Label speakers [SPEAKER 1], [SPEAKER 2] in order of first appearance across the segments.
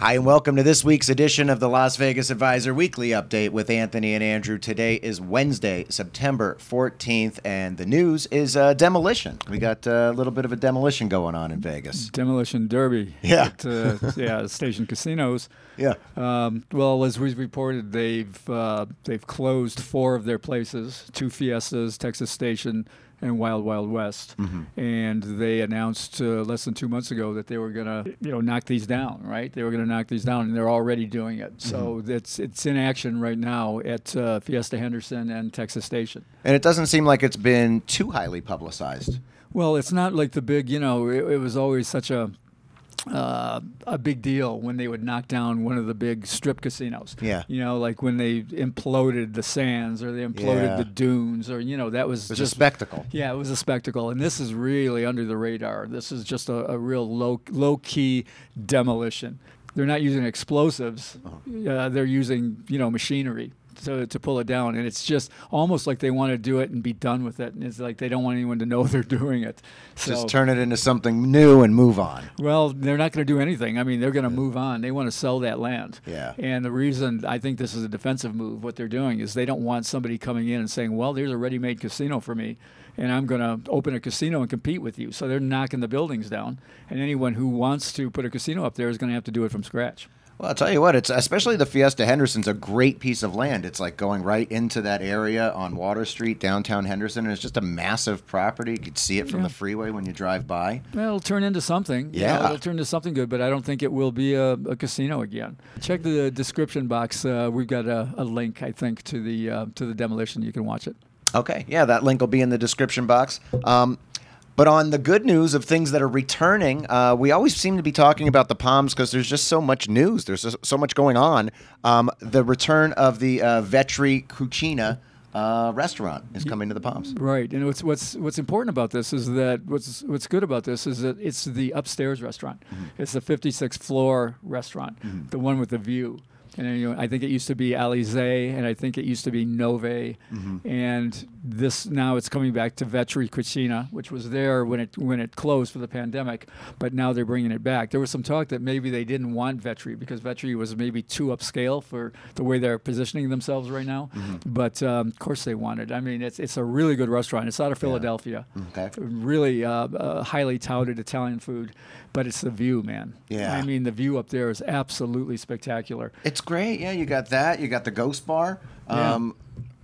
[SPEAKER 1] Hi, and welcome to this week's edition of the Las Vegas Advisor Weekly Update with Anthony and Andrew. Today is Wednesday, September 14th, and the news is demolition. We got a little bit of a demolition going on in Vegas.
[SPEAKER 2] Demolition derby.
[SPEAKER 1] Yeah.
[SPEAKER 2] At, Station Casinos.
[SPEAKER 1] Yeah.
[SPEAKER 2] Well, as we reported, they've closed 4 of their places, 2 Fiestas, Texas Station, and Wild Wild West. And they announced less than 2 months ago that they were going to, knock these down, right? They were going to knock these down, and they're already doing it. So it's in action right now at Fiesta Henderson and Texas Station.
[SPEAKER 1] And it doesn't seem like it's been too highly publicized.
[SPEAKER 2] Well, it's not like the big, it was always such a big deal when they would knock down one of the big strip casinos.
[SPEAKER 1] Yeah.
[SPEAKER 2] Like when they imploded the Sands or they imploded the Dunes, or that was
[SPEAKER 1] It was
[SPEAKER 2] just
[SPEAKER 1] a spectacle.
[SPEAKER 2] Yeah, it was a spectacle, and this is really under the radar. This is just a real low key demolition. They're not using explosives. They're using machinery to pull it down, and it's just almost like they want to do it and be done with it, and it's like they don't want anyone to know they're doing it. So,
[SPEAKER 1] just turn it into something new and move on.
[SPEAKER 2] Well, they're not going to do anything. I mean, they're going to move on. They want to sell that land.
[SPEAKER 1] Yeah.
[SPEAKER 2] And the reason I think this is a defensive move, what they're doing is they don't want somebody coming in and saying, well, there's a ready-made casino for me, and I'm going to open a casino and compete with you. So they're knocking the buildings down, and anyone who wants to put a casino up there is going to have to do it from scratch.
[SPEAKER 1] Well, I'll tell you what, it's especially the Fiesta Henderson's a great piece of land. It's like going right into that area on Water Street, downtown Henderson, and it's just a massive property. You could see it from the freeway when you drive by.
[SPEAKER 2] Well, it'll turn into something.
[SPEAKER 1] Yeah.
[SPEAKER 2] It'll turn into something good, but I don't think it will be a casino again. Check the description box. We've got a link, I think, to the demolition. You can watch it.
[SPEAKER 1] Okay, yeah, that link will be in the description box. But on the good news of things that are returning, we always seem to be talking about the Palms because there's just so much news. There's just so much going on. The return of the VETRI CUCINA restaurant is coming to the Palms.
[SPEAKER 2] Right, and what's important about this is that what's good about this is that it's the upstairs restaurant. It's the 56th floor restaurant, the one with the view. And I think it used to be Alizé, and I think it used to be Nove, and this now it's coming back to VETRI CUCINA, which was there when it closed for the pandemic, but now they're bringing it back. There was some talk that maybe they didn't want VETRI because VETRI was maybe too upscale for the way they're positioning themselves right now, but of course they wanted. I mean, it's a really good restaurant. It's out of Philadelphia.
[SPEAKER 1] Okay.
[SPEAKER 2] Really highly touted Italian food, but it's the view, man.
[SPEAKER 1] Yeah.
[SPEAKER 2] I mean, the view up there is absolutely spectacular.
[SPEAKER 1] It's great. Yeah, you got that. You got the Ghost Bar.
[SPEAKER 2] Yeah.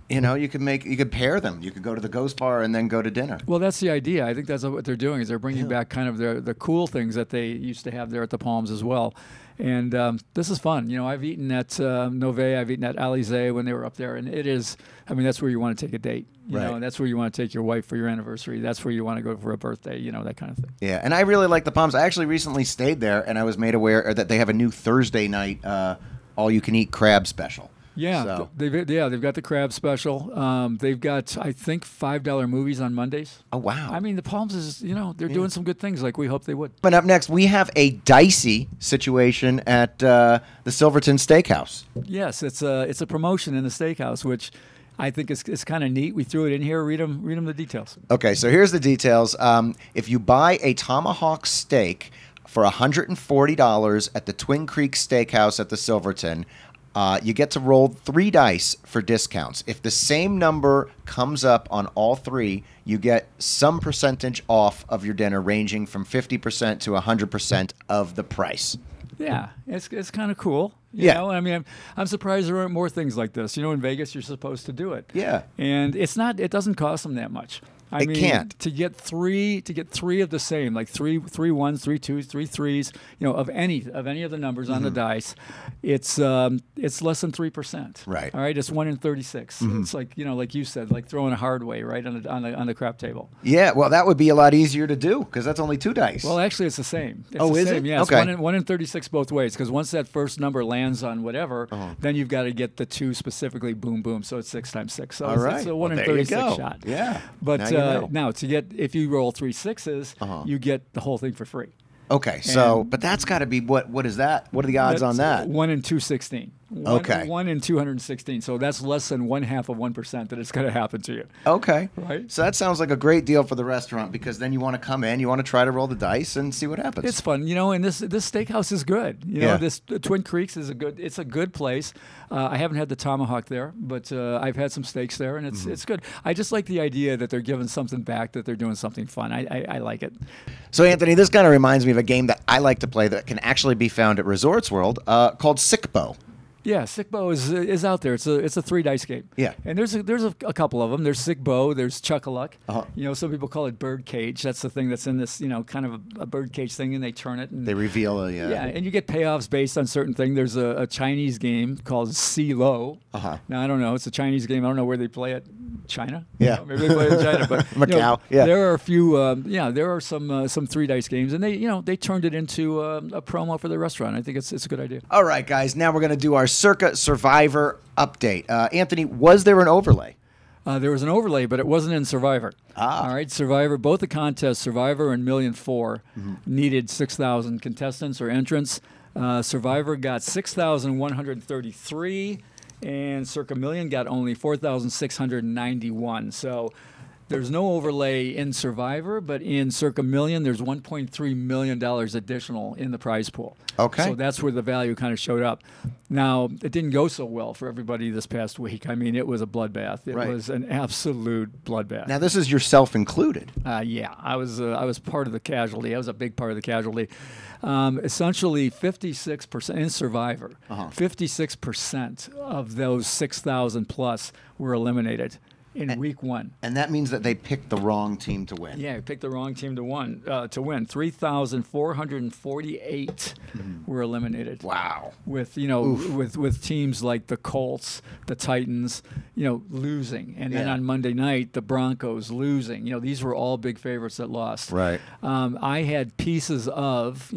[SPEAKER 1] You could pair them. You could go to the Ghost Bar and then go to dinner.
[SPEAKER 2] Well, that's the idea. I think that's what they're doing is they're bringing back kind of the cool things that they used to have there at the Palms as well. And this is fun. I've eaten at Nove, I've eaten at Alizé when they were up there, and it is, I mean, that's where you want to take a date. You know, and that's where you want to take your wife for your anniversary. That's where you want to go for a birthday, that kind of thing.
[SPEAKER 1] Yeah, and I really like the Palms. I actually recently stayed there, and I was made aware that they have a new Thursday night all-you-can-eat crab special.
[SPEAKER 2] Yeah,
[SPEAKER 1] so.
[SPEAKER 2] they've got the crab special. They've got, I think, $5 movies on Mondays.
[SPEAKER 1] Oh, wow.
[SPEAKER 2] I mean, the Palms is, they're doing some good things like we hoped they would.
[SPEAKER 1] But up next, we have a dicey situation at the Silverton Steakhouse.
[SPEAKER 2] Yes, it's a promotion in the steakhouse, which I think it's kind of neat. We threw it in here. Read them the details.
[SPEAKER 1] Okay, so here's the details. If you buy a tomahawk steak for $140 at the Twin Creek Steakhouse at the Silverton, you get to roll 3 dice for discounts. If the same number comes up on all 3, you get some percentage off of your dinner, ranging from 50% to 100% of the price.
[SPEAKER 2] Yeah, it's kind of cool. You know? I mean, I'm surprised there aren't more things like this. In Vegas, you're supposed to do it.
[SPEAKER 1] Yeah.
[SPEAKER 2] And it doesn't cost them that much. I mean,
[SPEAKER 1] can't.
[SPEAKER 2] to get three of the same, like three ones, 3 twos, 3 threes, of any of the numbers on the dice, it's less than 3%.
[SPEAKER 1] Right.
[SPEAKER 2] All right. It's 1 in 36. It's like like you said, like throwing a hard way right on the crap table.
[SPEAKER 1] Yeah. Well, that would be a lot easier to do because that's only 2 dice.
[SPEAKER 2] Well, actually, it's the same. It's
[SPEAKER 1] the
[SPEAKER 2] same.
[SPEAKER 1] Is it?
[SPEAKER 2] Yeah.
[SPEAKER 1] Okay.
[SPEAKER 2] It's 1 in 36 both ways because once that first number lands on whatever, then you've got to get the 2 specifically. Boom, boom. So it's 6 times 6. So it's a 1 in 36 shot.
[SPEAKER 1] Yeah.
[SPEAKER 2] But now to get, if you roll 3 sixes, you get the whole thing for free.
[SPEAKER 1] Okay, so but that's got to be what is that? What are the odds on that?
[SPEAKER 2] 1 in 216.
[SPEAKER 1] Okay.
[SPEAKER 2] 1 in 216. So that's less than 1/2% that it's going to happen to you.
[SPEAKER 1] Okay.
[SPEAKER 2] Right.
[SPEAKER 1] So that sounds like a great deal for the restaurant, because then you want to come in, you want to try to roll the dice and see what happens.
[SPEAKER 2] It's fun, and this steakhouse is good. This Twin Creeks is it's a good place. I haven't had the tomahawk there, but I've had some steaks there, and it's good. I just like the idea that they're giving something back, that they're doing something fun. I like it.
[SPEAKER 1] So, Anthony, this kind of reminds me of a game that I like to play that can actually be found at Resorts World called Sick Bow.
[SPEAKER 2] Yeah, Sick Bow is out there. It's a 3-dice game.
[SPEAKER 1] Yeah,
[SPEAKER 2] and there's a couple of them. There's Sick Bow. There's Chuck-a-Luck.
[SPEAKER 1] Uh-huh.
[SPEAKER 2] Some people call it bird cage. That's the thing that's in this kind of a bird cage thing, and they turn it. And
[SPEAKER 1] they reveal
[SPEAKER 2] yeah, and you get payoffs based on certain things. There's a Chinese game called CeeLo. Now I don't know. It's a Chinese game. I don't know where they play it. China.
[SPEAKER 1] Yeah,
[SPEAKER 2] maybe they play it in China, but
[SPEAKER 1] Macau. Yeah,
[SPEAKER 2] there are a few. There are some 3-dice games, and they turned it into a promo for the restaurant. I think it's a good idea.
[SPEAKER 1] All right, guys. Now we're going to do our CIRCA Survivor update. Anthony, was there an overlay?
[SPEAKER 2] There was an overlay, but it wasn't in Survivor. All right, Survivor, both the contests, Survivor and $1,000,004, needed 6,000 contestants or entrants. Survivor got 6,133, and CIRCA Million got only 4,691. So there's no overlay in Survivor, but in CIRCA Million, there's $1.3 million additional in the prize pool.
[SPEAKER 1] Okay.
[SPEAKER 2] So that's where the value kind of showed up. Now, it didn't go so well for everybody this past week. I mean, it was a bloodbath. It was an absolute bloodbath.
[SPEAKER 1] Now, this is yourself included.
[SPEAKER 2] Yeah, I was part of the casualty. I was a big part of the casualty. Essentially, 56% in Survivor, 56% of those 6,000 plus were eliminated in week 1.
[SPEAKER 1] And that means that they picked the wrong team to win.
[SPEAKER 2] Yeah, picked the wrong team to win. 3,448 were eliminated.
[SPEAKER 1] Wow.
[SPEAKER 2] With with teams like the Colts, the Titans, losing, and then on Monday night the Broncos losing. These were all big favorites that lost.
[SPEAKER 1] Right.
[SPEAKER 2] I had pieces of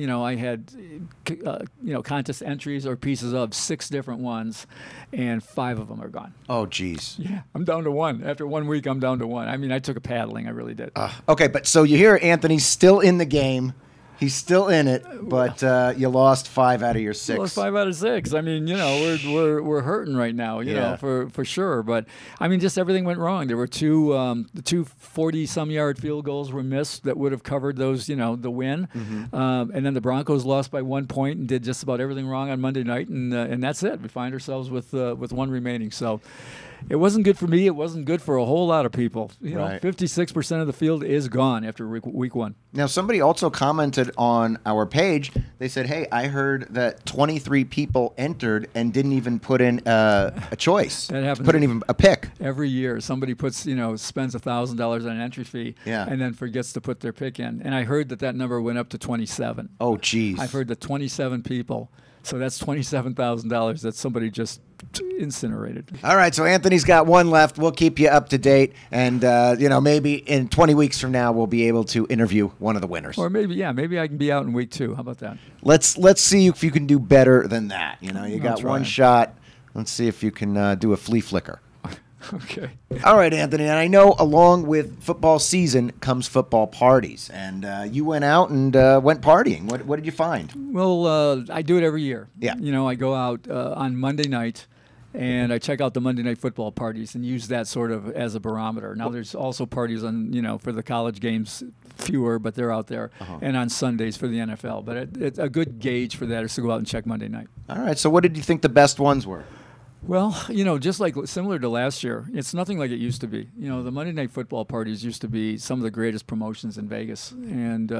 [SPEAKER 2] contest entries or pieces of 6 different ones, and 5 of them are gone.
[SPEAKER 1] Oh, geez.
[SPEAKER 2] Yeah, I'm down to 1. After 1 week, I'm down to 1. I mean, I took a paddling. I really did.
[SPEAKER 1] Okay, but so you hear Anthony's still in the game. He's still in it, but you lost 5 out of your 6.
[SPEAKER 2] Lost 5 out of 6. I mean, we're hurting right now, you know, for sure. But I mean, just everything went wrong. There were two 40-some-yard field goals were missed that would have covered those, the win. And then the Broncos lost by 1 point and did just about everything wrong on Monday night, and that's it. We find ourselves with 1 remaining. So it wasn't good for me. It wasn't good for a whole lot of people. 56% of the field is gone after week 1.
[SPEAKER 1] Now, somebody also commented on our page. They said, hey, I heard that 23 people entered and didn't even put in a choice.
[SPEAKER 2] That happens.
[SPEAKER 1] Put in even a pick.
[SPEAKER 2] Every year, somebody spends $1,000 on an entry fee and then forgets to put their pick in. And I heard that number went up to 27.
[SPEAKER 1] Oh, geez.
[SPEAKER 2] I've heard that 27 people. So that's $27,000 that somebody just incinerated.
[SPEAKER 1] All right, so Anthony's got 1 left. We'll keep you up to date, and maybe in 20 weeks from now we'll be able to interview one of the winners.
[SPEAKER 2] Or maybe I can be out in week 2. How about that?
[SPEAKER 1] Let's see if you can do better than that. You got 1 shot. Let's see if you can do a flea flicker.
[SPEAKER 2] Okay.
[SPEAKER 1] All right, Anthony. And I know along with football season comes football parties. And you went out and went partying. What did you find?
[SPEAKER 2] Well, I do it every year.
[SPEAKER 1] Yeah.
[SPEAKER 2] I go out on Monday night and I check out the Monday night football parties and use that sort of as a barometer. Now, there's also parties on, for the college games, fewer, but they're out there, and on Sundays for the NFL. But it's a good gauge for that is to go out and check Monday night. All
[SPEAKER 1] right. So what did you think the best ones were?
[SPEAKER 2] Well, just like similar to last year, it's nothing like it used to be. The Monday night football parties used to be some of the greatest promotions in Vegas, and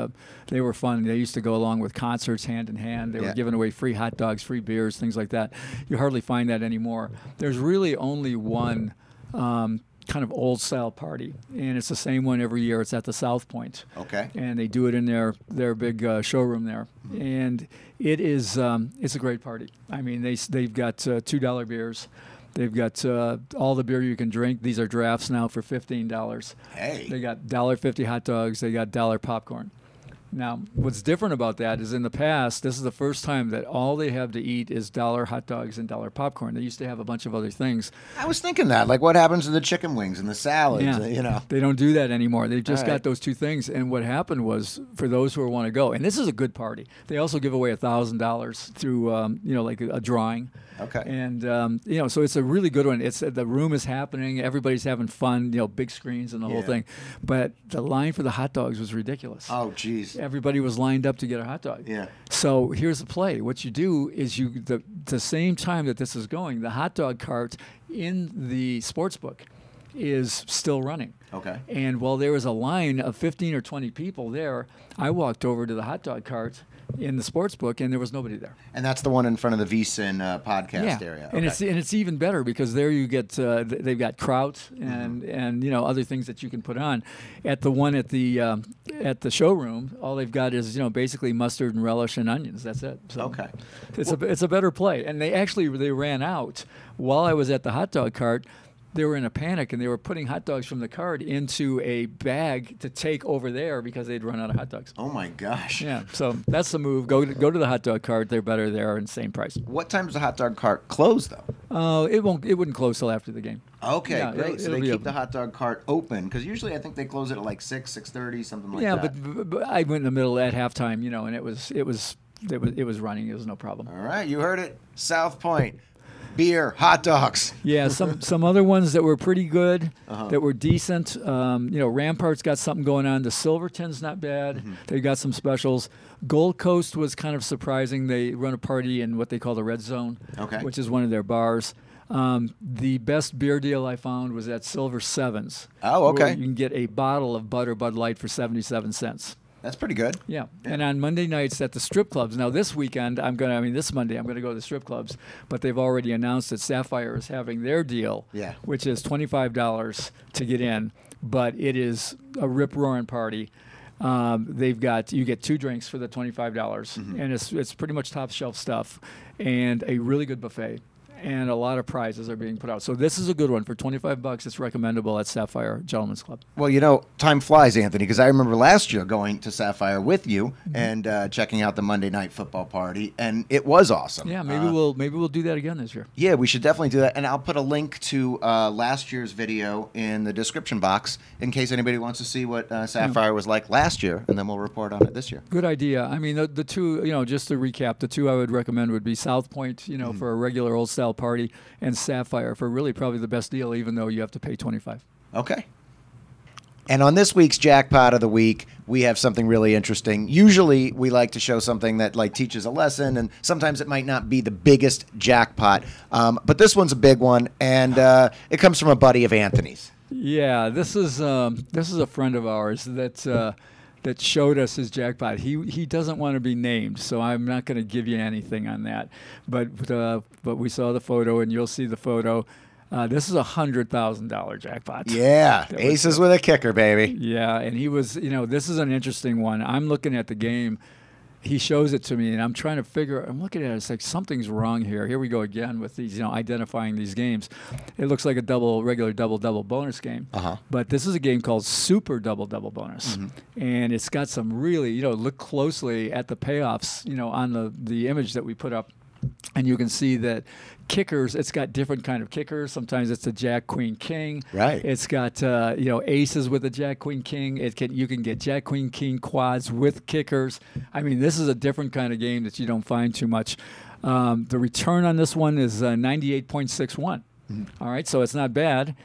[SPEAKER 2] they were fun. They used to go along with concerts hand in hand. They were giving away free hot dogs, free beers, things like that. You hardly find that anymore. There's really only one kind of old style party, and it's the same one every year. It's at the South Point.
[SPEAKER 1] Okay.
[SPEAKER 2] And they do it in their big showroom there, and it is it's a great party. I mean, they've got $2 beers. They've got all the beer you can drink. These are drafts now for $15.
[SPEAKER 1] Hey.
[SPEAKER 2] They got $1.50 hot dogs. They got $1 popcorn. Now, what's different about that is in the past, this is the first time that all they have to eat is dollar hot dogs and dollar popcorn. They used to have a bunch of other things.
[SPEAKER 1] I was thinking that. Like, what happens to the chicken wings and the salads?
[SPEAKER 2] Yeah.
[SPEAKER 1] You know,
[SPEAKER 2] they don't do that anymore. They've just
[SPEAKER 1] All right.
[SPEAKER 2] got those two things. And what happened was, for those who want to go, and this is a good party, they also give away $1,000 through, you know, like a drawing.
[SPEAKER 1] Okay.
[SPEAKER 2] And, you know, so it's a really good one. It's the room is happening. Everybody's having fun, you know, big screens and the whole thing. But the line for the hot dogs was ridiculous.
[SPEAKER 1] Oh, geez.
[SPEAKER 2] Everybody was lined up to get a hot dog.
[SPEAKER 1] Yeah.
[SPEAKER 2] So here's the play. What you do is the same time that this is going, the hot dog cart in the sports book is still running.
[SPEAKER 1] Okay.
[SPEAKER 2] And while there was a line of 15 or 20 people there, I walked over to the hot dog cart in the sports book, and there was nobody there.
[SPEAKER 1] And that's the one in front of the VSIN podcast area. Okay.
[SPEAKER 2] And it's even better because there you get they've got kraut and you know other things that you can put on. At the one at the showroom, all they've got is basically mustard and relish and onions. That's it. So
[SPEAKER 1] Okay.
[SPEAKER 2] It's a better play. And they ran out while I was at the hot dog cart. They were in a panic, and they were putting hot dogs from the cart into a bag to take over there because they'd run out of hot dogs.
[SPEAKER 1] Oh, my gosh.
[SPEAKER 2] Yeah, so that's the move. Go to the hot dog cart. They're better there and same price.
[SPEAKER 1] What time does the hot dog cart close, though?
[SPEAKER 2] It wouldn't close till after the game.
[SPEAKER 1] Okay,
[SPEAKER 2] Yeah,
[SPEAKER 1] great. So
[SPEAKER 2] it'll
[SPEAKER 1] they
[SPEAKER 2] be
[SPEAKER 1] keep
[SPEAKER 2] open.
[SPEAKER 1] the hot dog cart open because usually I think they close it at like 6:30, something like
[SPEAKER 2] Yeah,
[SPEAKER 1] that.
[SPEAKER 2] but I went in the middle at halftime, and it was running. It was no problem.
[SPEAKER 1] All right, you heard it. South Point, beer, hot dogs.
[SPEAKER 2] Yeah, some other ones that were pretty good, that were decent. Rampart's got something going on. The Silverton's not bad. They got some specials. Gold Coast was kind of surprising. They run a party in what they call the Red Zone, which is one of their bars. The best beer deal I found was at Silver Sevens.
[SPEAKER 1] Oh, okay.
[SPEAKER 2] Where you can get a bottle of Bud or Bud Light for 77 cents.
[SPEAKER 1] That's pretty good.
[SPEAKER 2] Yeah. And on Monday nights at the strip clubs. Now this weekend, this Monday, I'm going to go to the strip clubs, but they've already announced that Sapphire is having their deal, which is $25 to get in, but it is a rip-roaring party. You get 2 drinks for the $25, and it's pretty much top shelf stuff, and a really good buffet. And a lot of prizes are being put out. So this is a good one. For $25, it's recommendable at Sapphire Gentlemen's Club.
[SPEAKER 1] Well, time flies, Anthony, because I remember last year going to Sapphire with you and checking out the Monday night football party, and it was awesome.
[SPEAKER 2] Yeah, maybe we'll do that again this year.
[SPEAKER 1] Yeah, we should definitely do that. And I'll put a link to last year's video in the description box in case anybody wants to see what Sapphire was like last year, and then we'll report on it this year.
[SPEAKER 2] Good idea. I mean, the two, just to recap, the two I would recommend would be South Point, for a regular old style party, and Sapphire for really probably the best deal, even though you have to pay $25.
[SPEAKER 1] Okay. And on this week's Jackpot of the Week, we have something really interesting. Usually we like to show something that teaches a lesson, and sometimes it might not be the biggest jackpot. But this one's a big one, and it comes from a buddy of Anthony's.
[SPEAKER 2] Yeah, this is a friend of ours that showed us his jackpot. He doesn't want to be named, so I'm not going to give you anything on that. But we saw the photo, and you'll see the photo. This is a $100,000 jackpot.
[SPEAKER 1] Yeah, aces with a kicker, baby.
[SPEAKER 2] Yeah, and he was, this is an interesting one. I'm looking at the game. He shows it to me, and I'm trying to figure. I'm looking at it. It's like something's wrong here. Here we go again with these, identifying these games. It looks like a regular double bonus game. But this is a game called Super Double Bonus, and it's got some really, look closely at the payoffs, on the image that we put up. And you can see that kickers, it's got different kind of kickers. Sometimes it's a Jack, Queen, King.
[SPEAKER 1] Right.
[SPEAKER 2] It's got, aces with a Jack, Queen, King. You can get Jack, Queen, King quads with kickers. I mean, this is a different kind of game that you don't find too much. The return on this one is 98.61. All right, so it's not bad.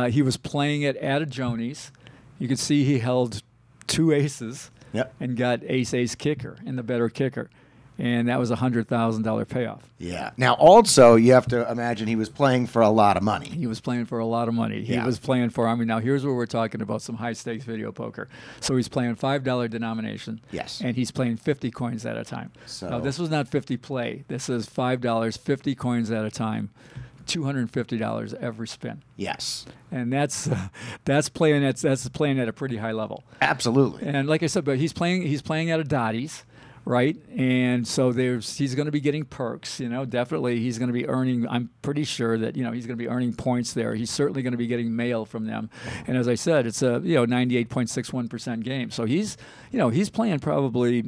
[SPEAKER 2] He was playing it at a Joni's. You can see he held 2 aces and got ace kicker and the better kicker. And that was a $100,000 payoff.
[SPEAKER 1] Yeah. Now, also, you have to imagine he was playing for a lot of money.
[SPEAKER 2] He was playing for a lot of money. He was playing for, now here's where we're talking about some high-stakes video poker. So he's playing $5 denomination.
[SPEAKER 1] Yes.
[SPEAKER 2] And he's playing 50 coins at a time.
[SPEAKER 1] So
[SPEAKER 2] now, this was not 50 play. This is $5, 50 coins at a time. $250 every spin.
[SPEAKER 1] Yes.
[SPEAKER 2] And that's playing at a pretty high level.
[SPEAKER 1] Absolutely.
[SPEAKER 2] And like I said, but he's playing at a Dottie's. right? And so he's going to be getting perks, you know, definitely he's going to be earning, I'm pretty sure that, you know, he's going to be earning points there. He's certainly going to be getting mail from them. And as I said, it's a, you know, 98.61% game. So he's, you know, he's playing probably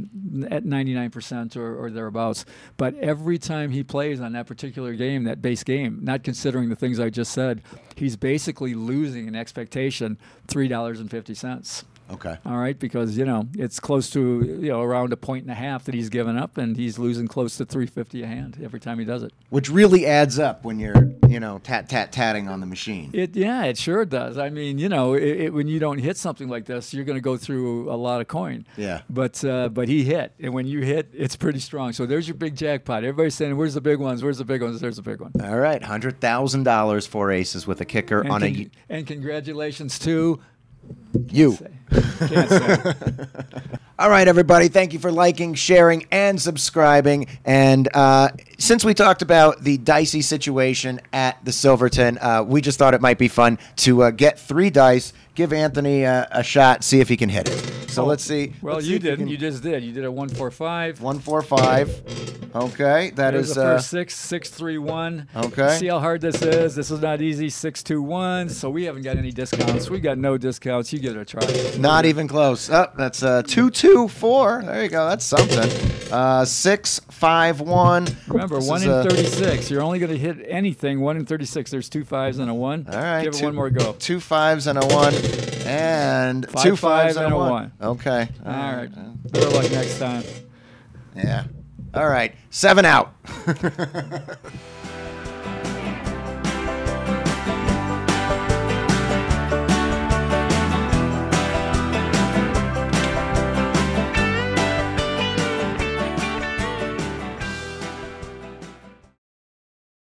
[SPEAKER 2] at 99% or thereabouts. But every time he plays on that particular game, that base game, not considering the things I just said, he's basically losing an expectation $3.50.
[SPEAKER 1] Okay.
[SPEAKER 2] All right, because, you know, it's close to, you know, around 1.5 points that he's given up, and he's losing close to $3.50 a hand every time he does it.
[SPEAKER 1] Which really adds up when you're, you know, tatting on the machine.
[SPEAKER 2] Yeah, it sure does. I mean, you know, when you don't hit something like this, you're going to go through a lot of coin.
[SPEAKER 1] Yeah.
[SPEAKER 2] But he hit, and when you hit, it's pretty strong. So there's your big jackpot. Everybody's saying, "Where's the big ones? Where's the big ones?" There's the big one.
[SPEAKER 1] All right, $100,000 for aces with a kicker
[SPEAKER 2] And
[SPEAKER 1] on a.
[SPEAKER 2] And congratulations to
[SPEAKER 1] You.
[SPEAKER 2] Can't say.
[SPEAKER 1] All right, everybody. Thank you for liking, sharing, and subscribing. And since we talked about the dicey situation at the Silverton, we just thought it might be fun to get 3 dice, give Anthony a shot, see if he can hit it. So let's see.
[SPEAKER 2] Well,
[SPEAKER 1] let's
[SPEAKER 2] you
[SPEAKER 1] see
[SPEAKER 2] didn't. You just did. You did a 1-4-5.
[SPEAKER 1] 1-4-5. Okay, that
[SPEAKER 2] There's
[SPEAKER 1] is
[SPEAKER 2] the first 6-3-1.
[SPEAKER 1] Okay.
[SPEAKER 2] See how hard this is. This is not easy. 6-2-1. So we haven't got any discounts. We got no discounts. You give it a try.
[SPEAKER 1] not even close. Oh, that's 2-2-4. There you go. That's something. 6-5-1.
[SPEAKER 2] Remember,
[SPEAKER 1] This
[SPEAKER 2] 1
[SPEAKER 1] is
[SPEAKER 2] in
[SPEAKER 1] a-
[SPEAKER 2] 36. You're only going to hit anything. 1 in 36. There's 2 5s and a 1.
[SPEAKER 1] All right.
[SPEAKER 2] Give it one more go.
[SPEAKER 1] 2 5s and a 1. And 2 5s and a 1. Okay.
[SPEAKER 2] All right. Better luck next time.
[SPEAKER 1] Yeah. All right. 7 out.